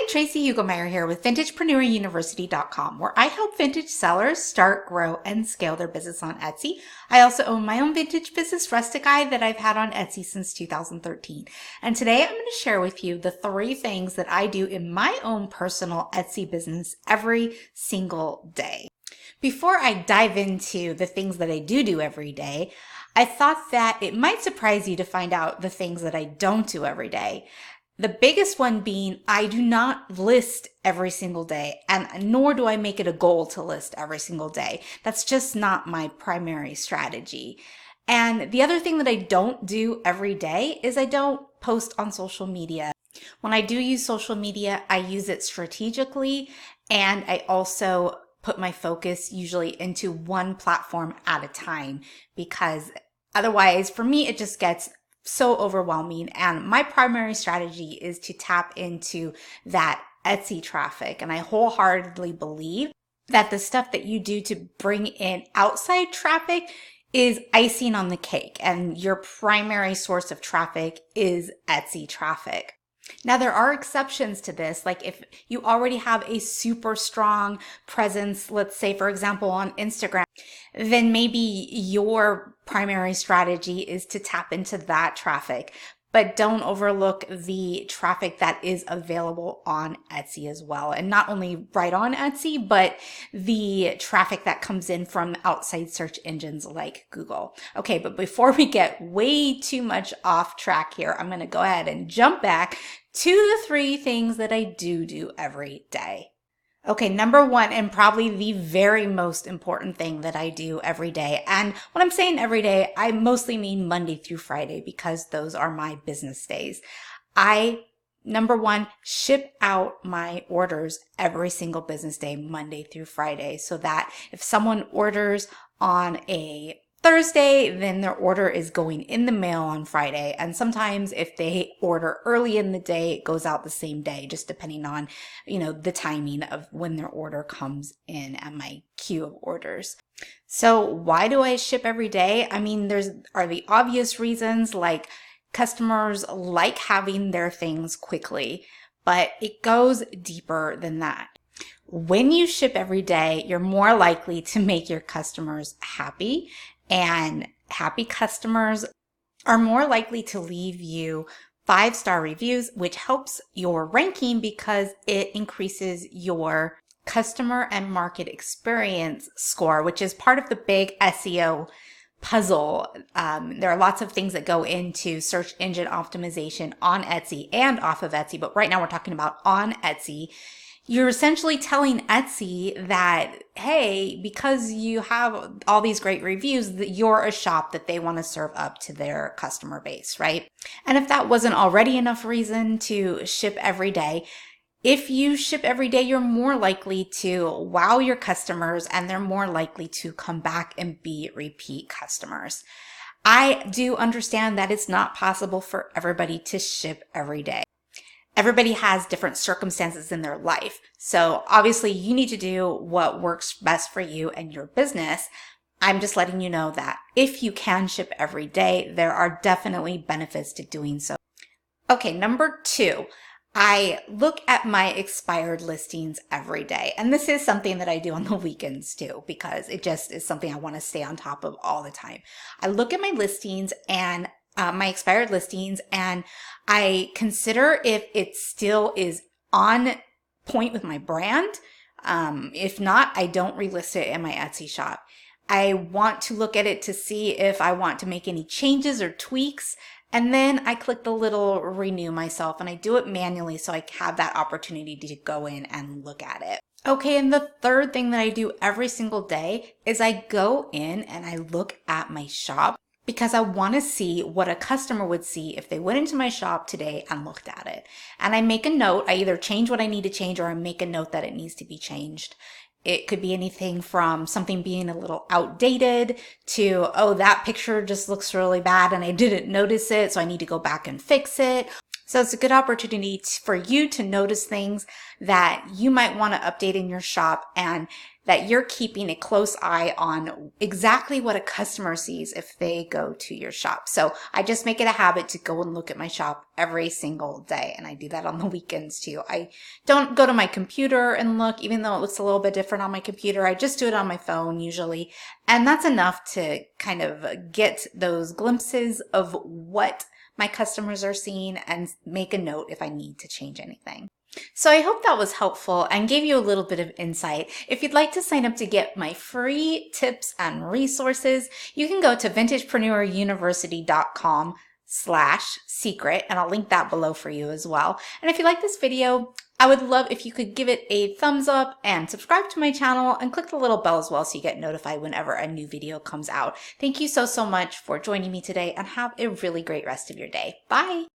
Tracy Hugelmeyer here with VintagepreneurUniversity.com, where I help vintage sellers start, grow, and scale their business on Etsy. I also own my own vintage business, Rustic Eye, that I've had on Etsy since 2013. And today I'm going to share with you the 3 things that I do in my own personal Etsy business every single day. Before I dive into the things that I do every day, I thought that it might surprise you to find out the things that I don't do every day. The biggest one being I do not list every single day, and nor do I make it a goal to list every single day. That's just not my primary strategy. And the other thing that I don't do every day is I don't post on social media. When I do use social media, I use it strategically, and I also put my focus usually into one platform at a time, because otherwise for me it just gets so overwhelming. And my primary strategy is to tap into that Etsy traffic. And I wholeheartedly believe that the stuff that you do to bring in outside traffic is icing on the cake, and your primary source of traffic is Etsy traffic. Now, there are exceptions to this, like if you already have a super strong presence, let's say, for example, on Instagram, then maybe your primary strategy is to tap into that traffic. But don't overlook the traffic that is available on Etsy as well. And not only right on Etsy, but the traffic that comes in from outside search engines like Google. Okay, but before we get way too much off track here, I'm going to go ahead and jump back to the 3 things that I do every day. Okay, number 1, and probably the very most important thing that I do every day. And when I'm saying every day, I mostly mean Monday through Friday, because those are my business days. Number 1, ship out my orders every single business day, Monday through Friday, so that if someone orders on a Thursday, then their order is going in the mail on Friday. And sometimes if they order early in the day, it goes out the same day, just depending on, the timing of when their order comes in at my queue of orders. So why do I ship every day? I mean, are the obvious reasons, like customers like having their things quickly, but it goes deeper than that. When you ship every day, you're more likely to make your customers happy. And happy customers are more likely to leave you 5-star reviews, which helps your ranking because it increases your customer and market experience score, which is part of the big SEO puzzle. There are lots of things that go into search engine optimization on Etsy and off of Etsy, but right now we're talking about on Etsy. You're essentially telling Etsy that, hey, because you have all these great reviews, that you're a shop that they want to serve up to their customer base, right? And if that wasn't already enough reason to ship every day, if you ship every day, you're more likely to wow your customers, and they're more likely to come back and be repeat customers. I do understand that it's not possible for everybody to ship every day. Everybody has different circumstances in their life. So obviously you need to do what works best for you and your business. I'm just letting you know that if you can ship every day, there are definitely benefits to doing so. Okay, number 2, I look at my expired listings every day. And this is something that I do on the weekends too, because it just is something I want to stay on top of all the time. I look at my listings and my expired listings, and I consider if it still is on point with my brand. If not, I don't relist it in my Etsy shop. I want to look at it to see if I want to make any changes or tweaks, and then I click the little renew myself, and I do it manually so I have that opportunity to go in and look at it. Okay, and the 3rd thing that I do every single day is I go in and I look at my shop, because I want to see what a customer would see if they went into my shop today and looked at it. And I make a note. I either change what I need to change, or I make a note that it needs to be changed. It could be anything from something being a little outdated to, oh, that picture just looks really bad and I didn't notice it, so I need to go back and fix it. So it's a good opportunity for you to notice things that you might want to update in your shop, and that you're keeping a close eye on exactly what a customer sees if they go to your shop. So I just make it a habit to go and look at my shop every single day. And I do that on the weekends too. I don't go to my computer and look, even though it looks a little bit different on my computer. I just do it on my phone usually. And that's enough to kind of get those glimpses of what my customers are seeing and make a note if I need to change anything. So I hope that was helpful and gave you a little bit of insight. If you'd like to sign up to get my free tips and resources, you can go to vintagepreneuruniversity.com/secret, and I'll link that below for you as well. And if you like this video, I would love if you could give it a thumbs up and subscribe to my channel and click the little bell as well so you get notified whenever a new video comes out. Thank you so much for joining me today, and have a really great rest of your day. Bye!